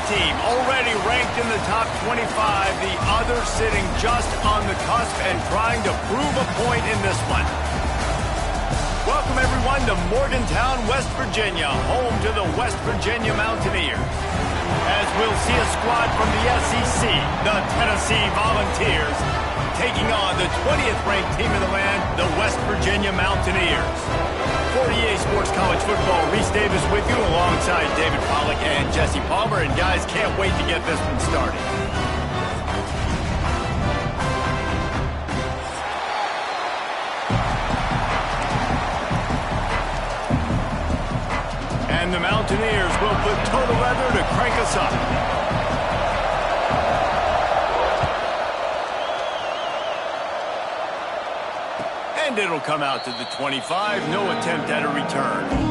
team already ranked in the top 25, the other sitting just on the cusp and trying to prove a point in this one. Welcome, everyone, to Morgantown, West Virginia, home to the West Virginia Mountaineers. As we'll see a squad from the SEC, the Tennessee Volunteers, taking on the 20th ranked team in the land, the West Virginia Mountaineers. For EA Sports College Football, Reese Davis with you alongside David Pollack and Jesse Palmer. And guys, can't wait to get this one started. And the Mountaineers will put toe to leather to crank us up. And it'll come out to the 25. No attempt at a return.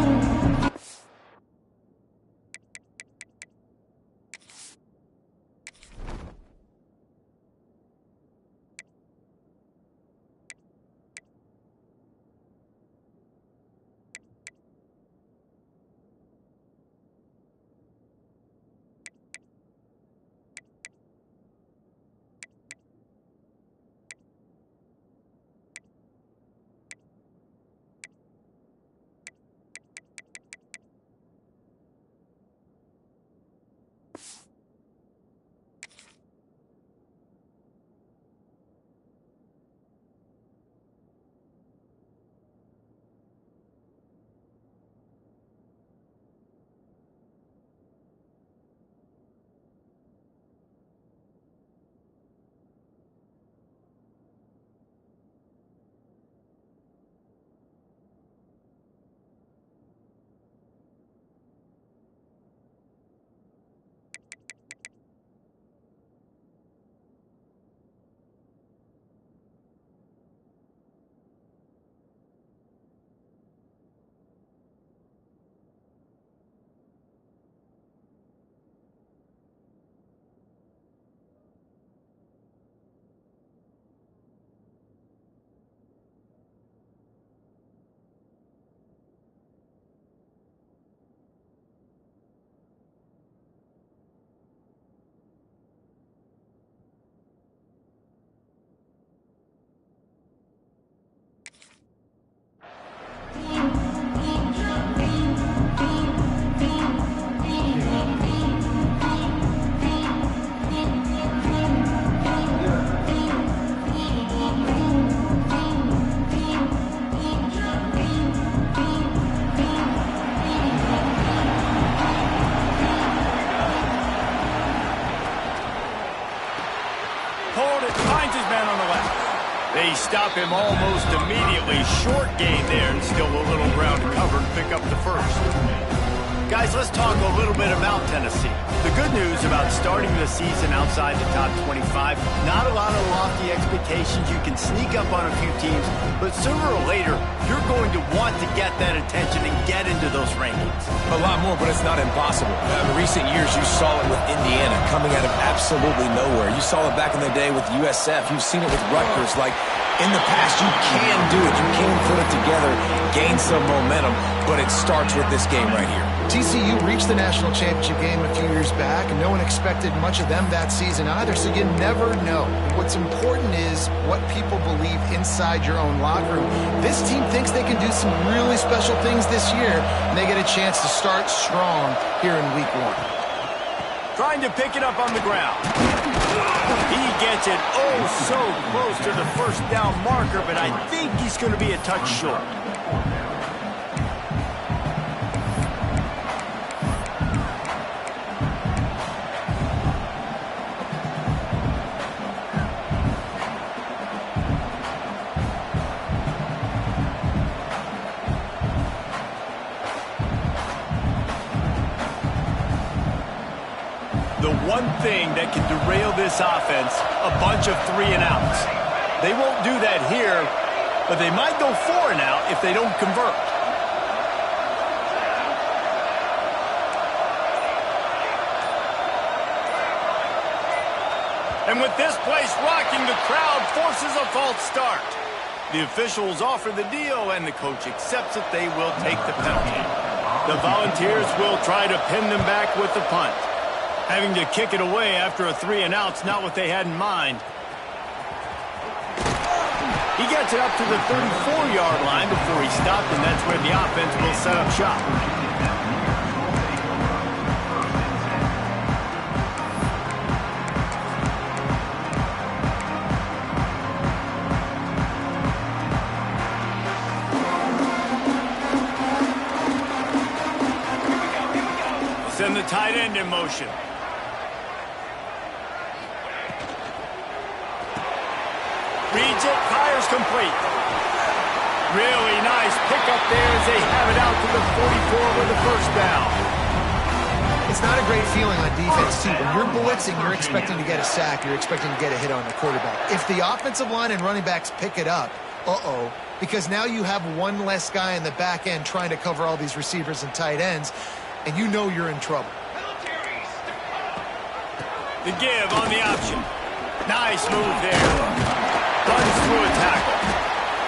They stop him almost immediately. Short gain there, and still a little ground to cover to pick up the first. Guys, let's talk a little bit about Tennessee. The good news about starting the season outside the top 25, not a lot of lofty expectations. You can sneak up on a few teams, but sooner or later, you're going to want to get that attention and get into those rankings. A lot more, but it's not impossible. In recent years, you saw it with Indiana coming out of absolutely nowhere. You saw it back in the day with USF. You've seen it with Rutgers. Like, in the past, you can do it. You can put it together, gain some momentum, but it starts with this game right here. TCU reached the national championship game a few years back, and no one expected much of them that season either, so you never know. What's important is what people believe inside your own locker room. This team thinks they can do some really special things this year, and they get a chance to start strong here in week 1. Trying to pick it up on the ground. He gets it oh so close to the first down marker, but I think he's going to be a touch short. The one thing that can derail this offense, a bunch of 3-and-outs. They won't do that here, but they might go 4-and-out if they don't convert. And with this place rocking, the crowd forces a false start. The officials offer the deal, and the coach accepts it. They will take the penalty. The Volunteers will try to pin them back with the punt. Having to kick it away after a 3-and-out's not what they had in mind. He gets it up to the 34-yard line before he stopped, and that's where the offense will set up shop. Send the tight end in motion. Reads it, fires complete. Really nice pickup there as they have it out to the 44 with the first down. It's not a great feeling on defense, too. When you're blitzing, you're expecting to get a sack. You're expecting to get a hit on the quarterback. If the offensive line and running backs pick it up, because now you have one less guy in the back end trying to cover all these receivers and tight ends, and you know you're in trouble. The give on the option. Nice move there. Runs through a tackle.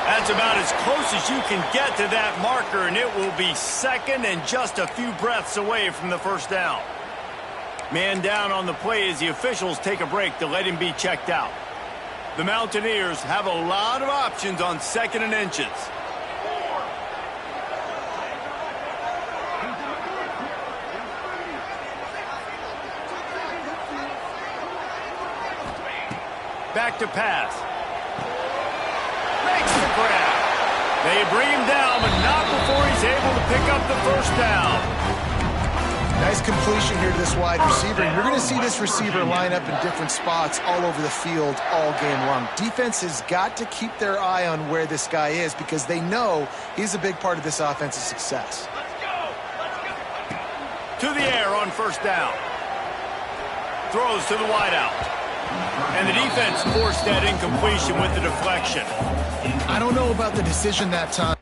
That's about as close as you can get to that marker, and it will be second and just a few breaths away from the first down. Man down on the play as the officials take a break to let him be checked out. The Mountaineers have a lot of options on 2nd and inches. Back to pass. Makes the grab. They bring him down, but not before he's able to pick up the first down. Nice completion here to this wide receiver. You're going to see this receiver line up in different spots all over the field all game long. Defense has got to keep their eye on where this guy is because they know he's a big part of this offense's success. To the air on first down. Throws to the wideout. And the defense forced that incompletion with the deflection. I don't know about the decision that time.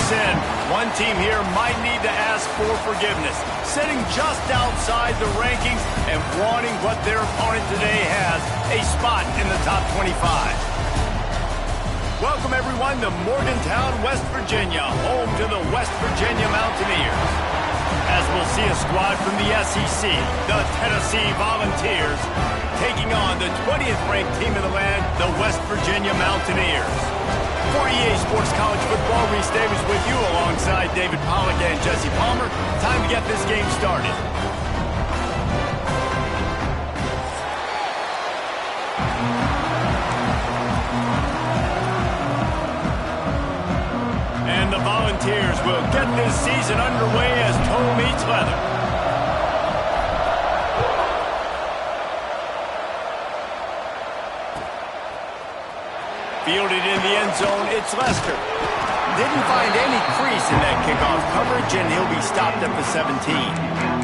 sin. One team here might need to ask for forgiveness, sitting just outside the rankings and wanting what their opponent today has, a spot in the top 25. Welcome, everyone, to Morgantown, West Virginia, home to the West Virginia Mountaineers. As we'll see a squad from the SEC, the Tennessee Volunteers, taking on the 20th-ranked team in the land, the West Virginia Mountaineers. For EA Sports College Football, Reese Davis with you alongside David Pollack and Jesse Palmer. Time to get this game started. And the Volunteers will get this season underway as toe meets leather. Fielded in the end zone, it's Lester. Didn't find any crease in that kickoff coverage, and he'll be stopped at the 17.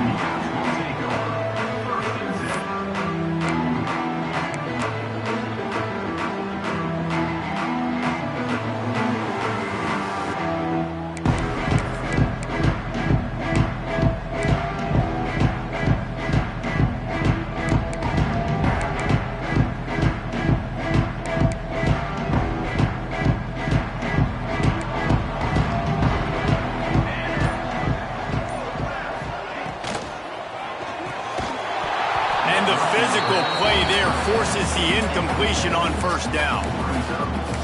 Forces the incompletion on first down.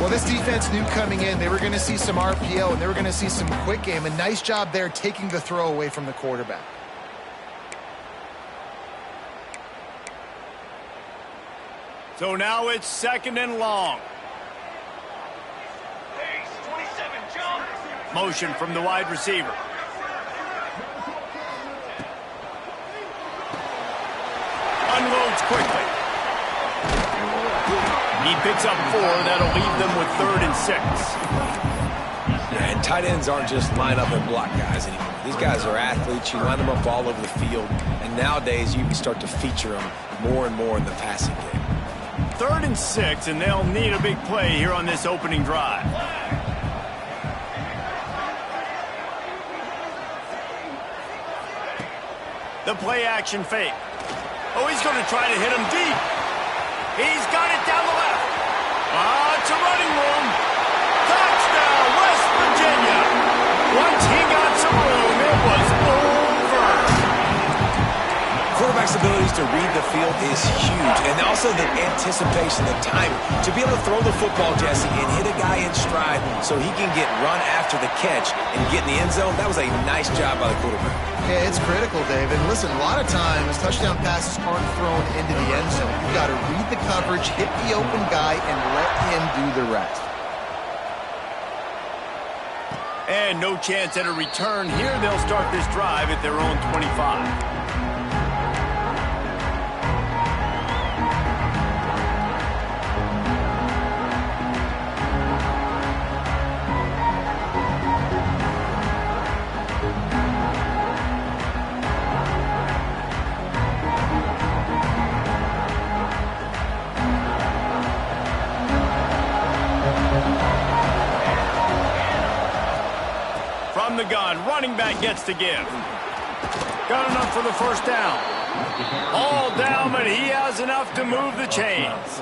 Well, this defense knew coming in they were going to see some RPO and they were going to see some quick game. A nice job there taking the throw away from the quarterback. So now it's second and long. Motion from the wide receiver. Unloads quickly. He picks up 4. That'll leave them with 3rd and 6. Yeah, and tight ends aren't just line up and block guys anymore. These guys are athletes. You line them up all over the field. And nowadays, you can start to feature them more and more in the passing game. 3rd and 6, and they'll need a big play here on this opening drive. The play action fake. Oh, he's going to try to hit him deep. He's got it down the left. It's a running room. Touchdown, West Virginia. Once he got some room, it was over. Quarterback's abilities to read the field is huge, and also the anticipation, the timing. To be able to throw the football, Jesse, and hit a guy in stride so he can get run after the catch and get in the end zone, that was a nice job by the quarterback. Yeah, it's critical, David. Listen, a lot of times touchdown passes aren't thrown into the end zone. You've got to read the coverage, hit the open guy, and let him do the rest. And no chance at a return here. They'll start this drive at their own 25. The gun, running back gets to give. Got enough for the first down. All down, but he has enough to move the chains.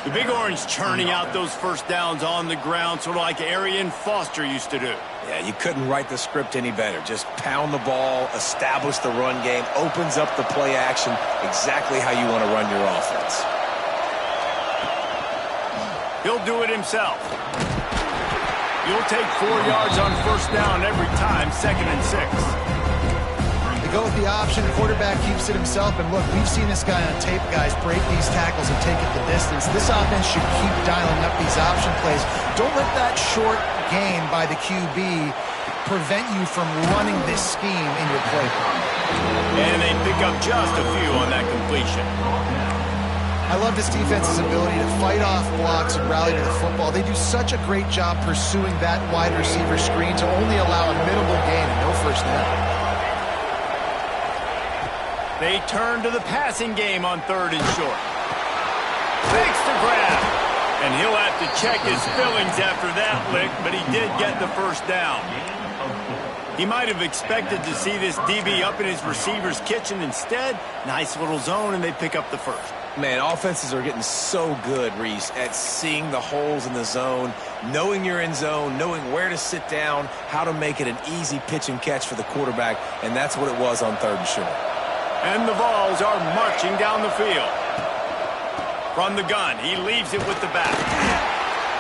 The Big Orange churning out those first downs on the ground, sort of like Arian Foster used to do. Yeah, you couldn't write the script any better. Just pound the ball, establish the run game, opens up the play action, exactly how you want to run your offense. He'll do it himself. You'll take 4 yards on first down every time, 2nd and 6. They go with the option. The quarterback keeps it himself. And look, we've seen this guy on tape, guys, break these tackles and take it the distance. This offense should keep dialing up these option plays. Don't let that short gain by the QB prevent you from running this scheme in your playbook. And they pick up just a few on that completion. I love this defense's ability to fight off blocks and rally to the football. They do such a great job pursuing that wide receiver screen to only allow a minimal gain and no first down. They turn to the passing game on 3rd and short. Fakes the grab. And And he'll have to check his feelings after that lick, but he did get the first down. He might have expected to see this DB up in his receiver's kitchen. Instead, nice little zone, and they pick up the first. Man, offenses are getting so good, Reese, at seeing the holes in the zone, knowing you're in zone, knowing where to sit down, how to make it an easy pitch and catch for the quarterback, and that's what it was on 3rd and short. And the Vols are marching down the field. From the gun, he leaves it with the back.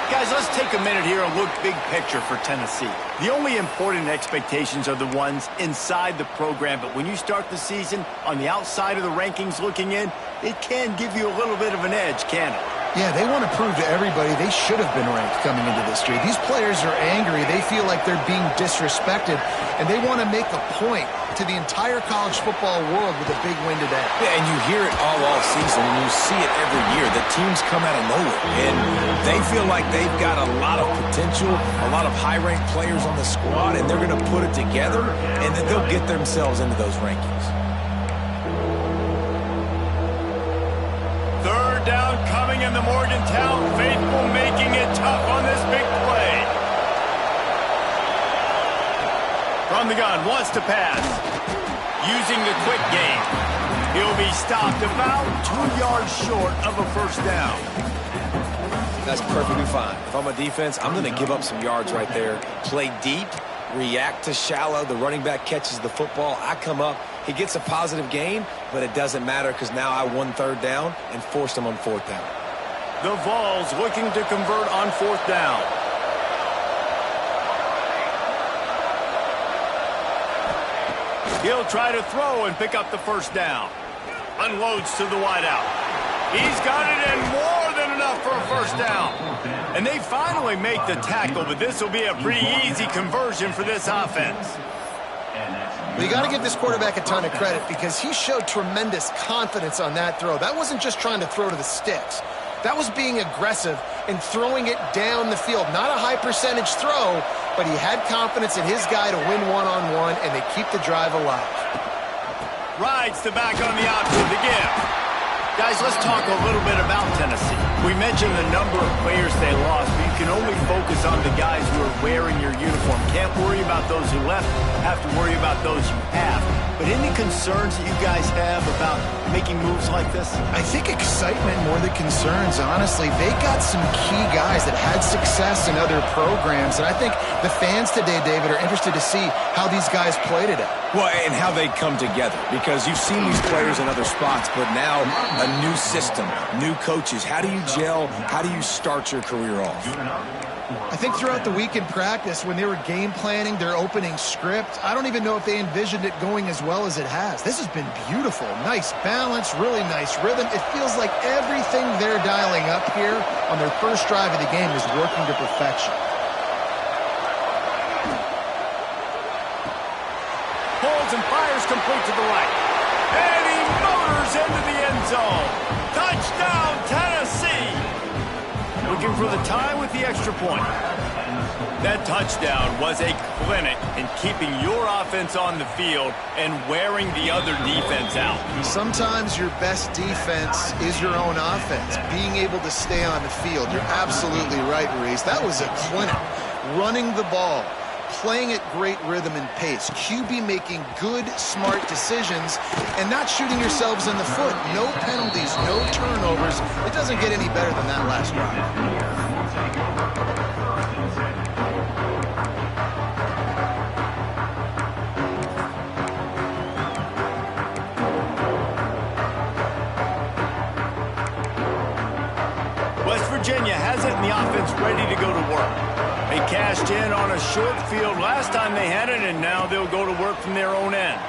Guys, let's take a minute here and look big picture for Tennessee. The only important expectations are the ones inside the program, but when you start the season on the outside of the rankings looking in, it can give you a little bit of an edge, can it? Yeah, they want to prove to everybody they should have been ranked coming into this year. These players are angry. They feel like they're being disrespected, and they want to make a point to the entire college football world with a big win today. Yeah, and you hear it all season, and you see it every year. The teams come out of nowhere, and they feel like they've got a lot of potential, a lot of high-ranked players on the squad, and they're going to put it together, and then they'll get themselves into those rankings. 3rd down coming in the Morgantown faithful, making it tough on this big play. From the gun, wants to pass. Using the quick game. He'll be stopped about 2 yards short of a first down. That's perfectly fine. If I'm a defense, I'm going to give up some yards right there. Play deep, react to shallow. The running back catches the football. I come up. He gets a positive gain, but it doesn't matter because now I won 3rd down and forced him on 4th down. The Vols looking to convert on 4th down. He'll try to throw and pick up the first down. Unloads to the wideout. He's got it in, more than enough for a first down. And they finally make the tackle, but this will be a pretty easy conversion for this offense. Well, you got to give this quarterback a ton of credit because he showed tremendous confidence on that throw. That wasn't just trying to throw to the sticks. That was being aggressive and throwing it down the field. Not a high percentage throw, but he had confidence in his guy to win one-on-one, and they keep the drive alive. Rides the back on the option to give. Guys, let's talk a little bit about Tennessee. We mentioned the number of players they lost, but you can only focus on the guys who are wearing your uniform. Can't worry about those who left, have to worry about those you have. But any concerns that you guys have about making moves like this? I think excitement more than concerns, honestly. They got some key guys that had success in other programs, and I think the fans today, David, are interested to see how these guys play today. Well, and how they come together, because you've seen these players in other spots, but now a new system, new coaches. How do you gel? How do you start your career off? I think throughout the week in practice, when they were game planning their opening script, I don't even know if they envisioned it going as well as it has. This has been beautiful. Nice balance, really nice rhythm. It feels like everything they're dialing up here on their first drive of the game is working to perfection. Pulls and fires complete to the right. And he motors into the end zone. Touchdown, Tennessee! Looking for the tie with the extra point. That touchdown was a clinic in keeping your offense on the field and wearing the other defense out. Sometimes your best defense is your own offense, being able to stay on the field. You're absolutely right, Reese. That was a clinic. Running the ball, playing at great rhythm and pace, QB making good, smart decisions, and not shooting yourselves in the foot. No penalties, no turnovers. It doesn't get any better than that last drive. West Virginia has it, and the offense ready to go to work. They cashed in on a short field last time they had it, and now they'll go to work from their own end.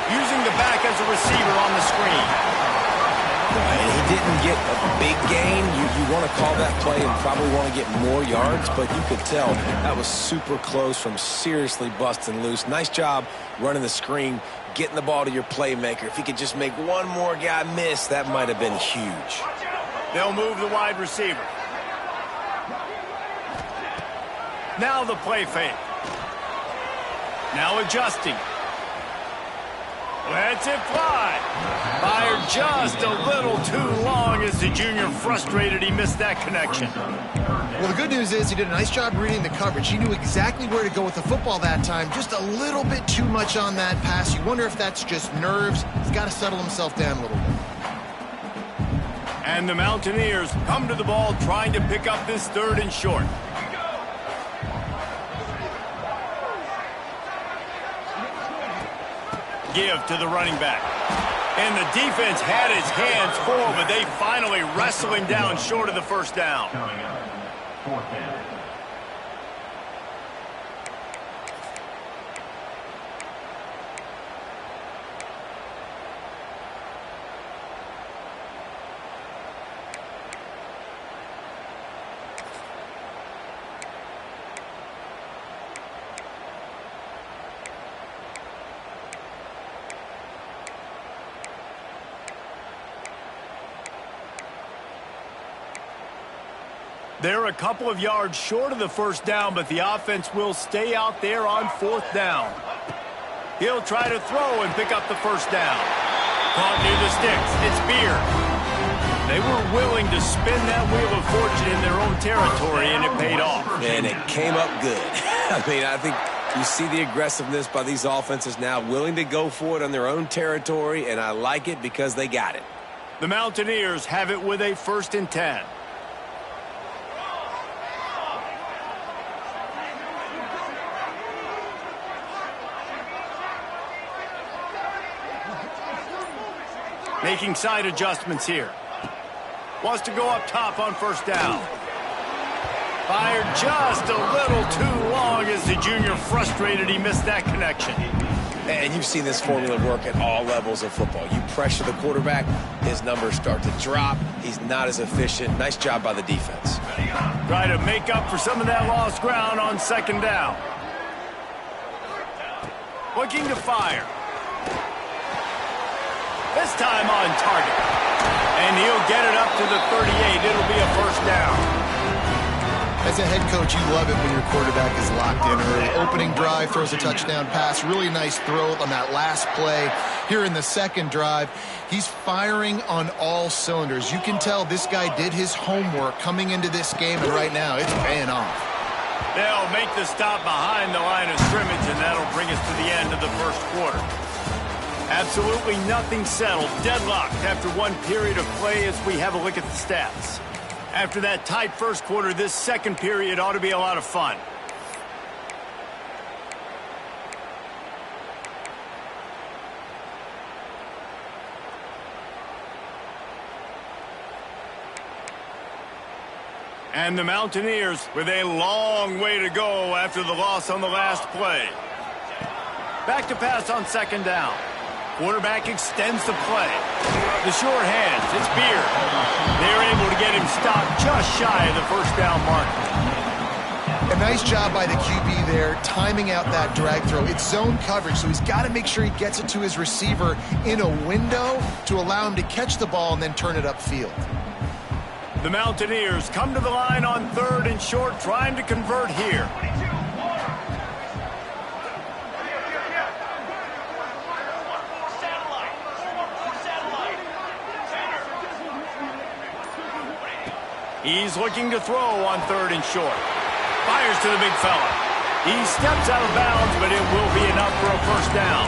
Using the back as a receiver on the screen. And he didn't get a big gain. You want to call that play and probably want to get more yards, but you could tell that was super close from seriously busting loose. Nice job running the screen, getting the ball to your playmaker. If he could just make one more guy miss, that might have been huge. They'll move the wide receiver. Now the play fake. Now adjusting. Lets it fly. Fired just a little too long as the junior frustrated he missed that connection. Well, the good news is he did a nice job reading the coverage. He knew exactly where to go with the football that time. Just a little bit too much on that pass. You wonder if that's just nerves. He's got to settle himself down a little bit. And the Mountaineers come to the ball trying to pick up this 3rd and short. Give to the running back. And the defense had his hands full, but they finally wrestle him down short of the first down. They're a couple of yards short of the first down, but the offense will stay out there on 4th down. He'll try to throw and pick up the first down. Caught near the sticks. It's Beard. They were willing to spin that wheel of fortune in their own territory, and it paid off. And it came up good. I think you see the aggressiveness by these offenses now, willing to go for it on their own territory, and I like it because they got it. The Mountaineers have it with a 1st and 10. Making side adjustments here. Wants to go up top on 1st down. Fired just a little too long as the junior frustrated he missed that connection. And you've seen this formula work at all levels of football. You pressure the quarterback, his numbers start to drop. He's not as efficient. Nice job by the defense. Try to make up for some of that lost ground on 2nd down. Looking to fire. This time on target. And he'll get it up to the 38. It'll be a 1st down. As a head coach, you love it when your quarterback is locked in early. Opening drive, throws a touchdown pass. Really nice throw on that last play. Here in the 2nd drive, he's firing on all cylinders. You can tell this guy did his homework coming into this game, and right now it's paying off. They'll make the stop behind the line of scrimmage, and that'll bring us to the end of the 1st quarter. Absolutely nothing settled. Deadlocked after one period of play as we have a look at the stats. After that tight 1st quarter, this 2nd period ought to be a lot of fun. And the Mountaineers with a long way to go after the loss on the last play. Back to pass on 2nd down. Quarterback extends the play. The short hands, it's Beard. They're able to get him stopped just shy of the 1st down mark. A nice job by the QB there, timing out that drag throw. It's zone coverage, so he's got to make sure he gets it to his receiver in a window to allow him to catch the ball and then turn it upfield. The Mountaineers come to the line on 3rd and short, trying to convert here. He's looking to throw on 3rd and short. Fires to the big fella. He steps out of bounds, but it will be enough for a 1st down.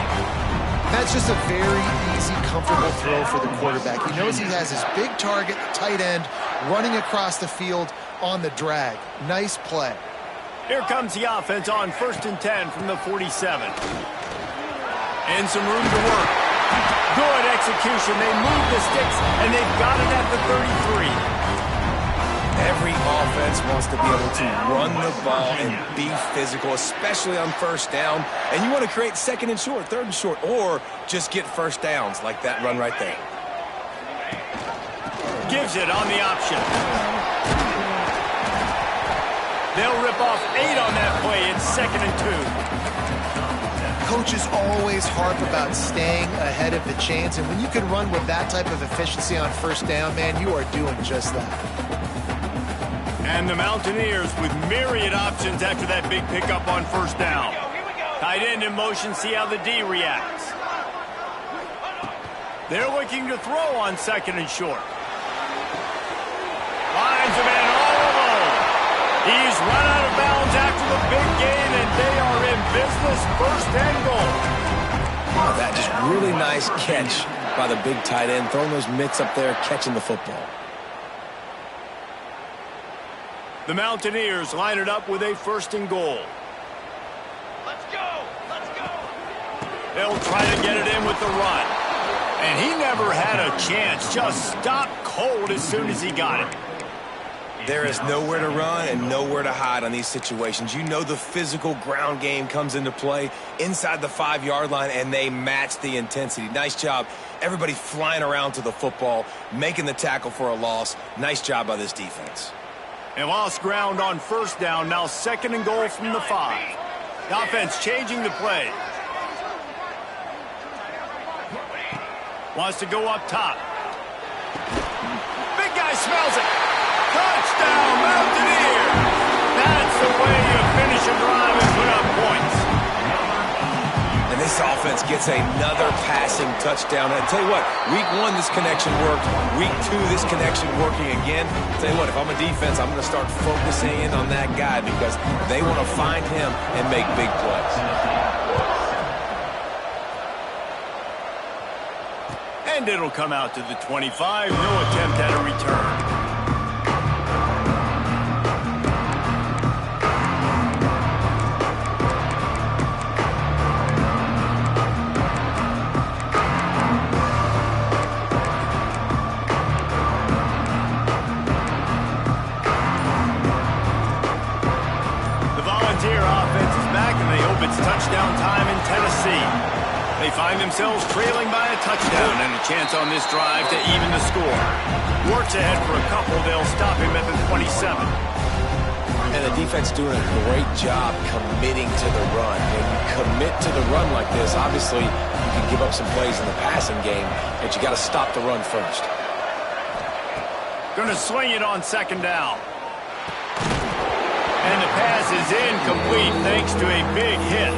That's just a very easy, comfortable throw for the quarterback. He knows he has his big target, tight end, running across the field on the drag. Nice play. Here comes the offense on 1st and 10 from the 47. And some room to work. Good execution. They move the sticks, and they've got it at the 33. Every offense wants to be able to run the ball and be physical, especially on 1st down. And you want to create 2nd and short, 3rd and short, or just get 1st downs like that run right there. Gives it on the option. They'll rip off 8 on that play. It's 2nd and 2. Coaches always harp about staying ahead of the chains, and when you can run with that type of efficiency on 1st down, man, you are doing just that. And the Mountaineers with myriad options after that big pickup on 1st down. Tight end in motion, see how the D reacts. They're looking to throw on 2nd and short. Finds a man all alone. He's run out of bounds after the big gain, and they are in business. 1st and goal. Oh, that just really nice catch by the big tight end, throwing those mitts up there, catching the football. The Mountaineers line it up with a 1st and goal. Let's go! Let's go! They'll try to get it in with the run. And he never had a chance. Just stopped cold as soon as he got it. There is nowhere to run and nowhere to hide on these situations. You know the physical ground game comes into play inside the 5-yard line, and they match the intensity. Nice job. Everybody flying around to the football, making the tackle for a loss. Nice job by this defense. And lost ground on 1st down. Now 2nd and goal from the 5. The offense changing the play. Wants to go up top. Big guy smells it. Touchdown, Mountaineers! That's the way you finish a drive and put up points. And this offense gets another passing touchdown. And I tell you what, week 1, this connection worked. Week 2, this connection working again. I tell you what, if I'm a defense, I'm going to start focusing in on that guy because they want to find him and make big plays. And it'll come out to the 25. No attempt at a return. Touchdown time in Tennessee. They find themselves trailing by a touchdown and a chance on this drive to even the score. Works ahead for a couple. They'll stop him at the 27. And the defense doing a great job committing to the run. When you commit to the run like this, obviously you can give up some plays in the passing game, but you got to stop the run first. Going to swing it on 2nd down. And the pass is incomplete thanks to a big hit.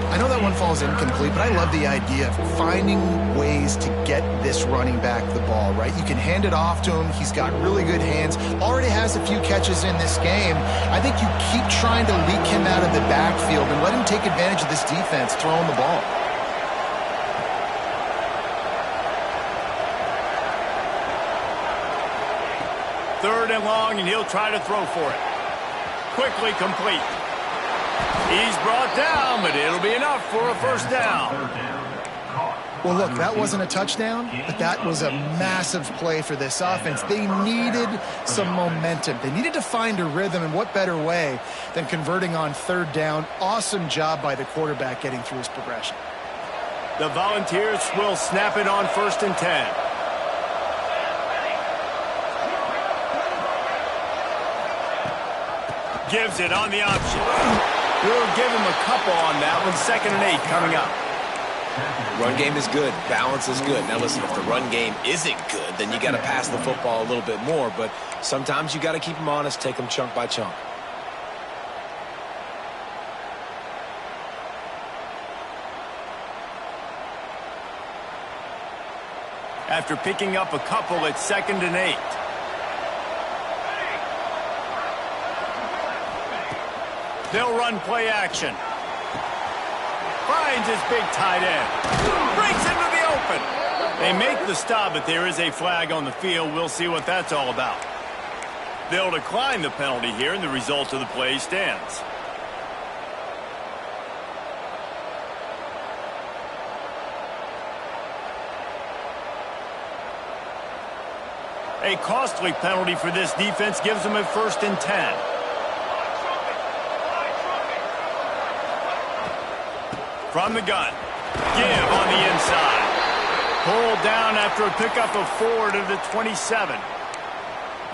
I know that one falls incomplete, but I love the idea of finding ways to get this running back the ball, right? You can hand it off to him. He's got really good hands. Already has a few catches in this game. I think you keep trying to leak him out of the backfield and let him take advantage of this defense throwing the ball. Third and long, and he'll try to throw for it. Quickly complete. He's brought down, but it'll be enough for a 1st down. Well, look, that wasn't a touchdown, but that was a massive play for this offense. They needed some momentum. They needed to find a rhythm, and what better way than converting on 3rd down. Awesome job by the quarterback getting through his progression. The Volunteers will snap it on 1st and 10. Gives it on the option. We'll give him a couple on that one. 2nd and 8 coming up. Run game is good. Balance is good. Now listen, if the run game isn't good, then you got to pass the football a little bit more. But sometimes you got to keep them honest, take them chunk by chunk. After picking up a couple at 2nd and 8. They'll run play action. Finds his big tight end. Breaks into the open. They make the stop, but there is a flag on the field. We'll see what that's all about. They'll decline the penalty here, and the result of the play stands. A costly penalty for this defense gives them a 1st and 10. From the gun. Give on the inside. Pulled down after a pickup of 4 to the 27.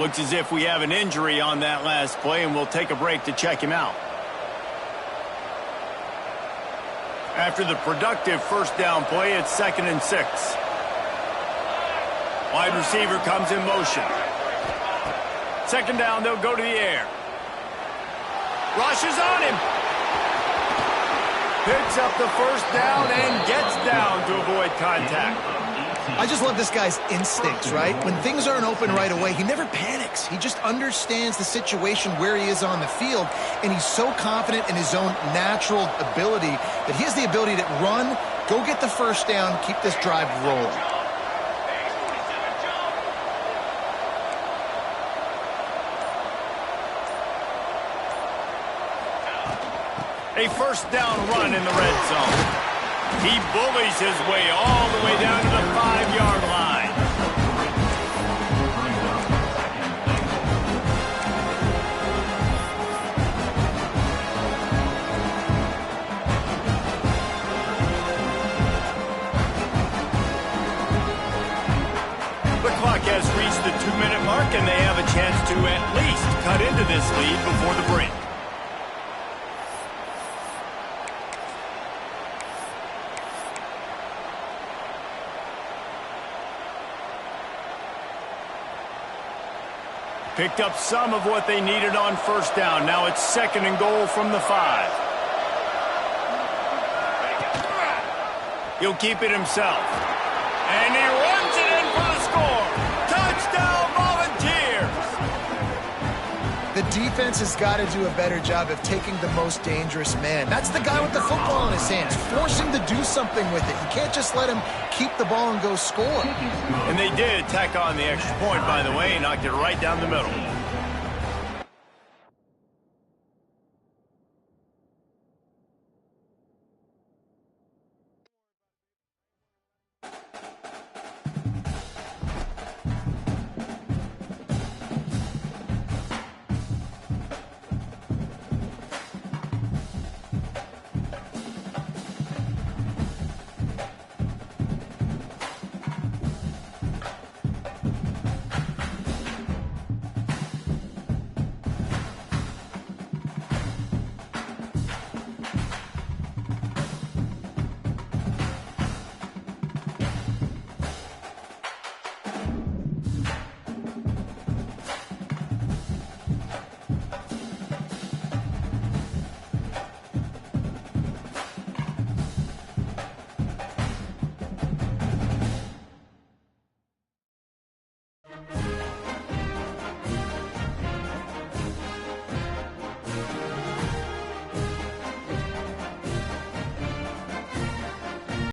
Looks as if we have an injury on that last play, and we'll take a break to check him out. After the productive 1st down play, it's 2nd and 6. Wide receiver comes in motion. 2nd down, they'll go to the air. Rushes on him. Picks up the 1st down and gets down to avoid contact. I just love this guy's instincts, right? When things aren't open right away, he never panics. He just understands the situation where he is on the field, and he's so confident in his own natural ability that he has the ability to run, go get the first down, keep this drive rolling. A first down run in the red zone. He bullies his way all the way down to the 5-yard line. The clock has reached the 2-minute mark, and they have a chance to at least cut into this lead before the break. Picked up some of what they needed on first down. Now it's 2nd and goal from the 5. He'll keep it himself. And he runs it in for the score. Touchdown, Volunteers! The defense has got to do a better job of taking the most dangerous man. That's the guy with the football in his hands. Force him to do something with it. You can't just let him keep the ball and go score. And they did tack on the extra point, by the way, and knocked it right down the middle.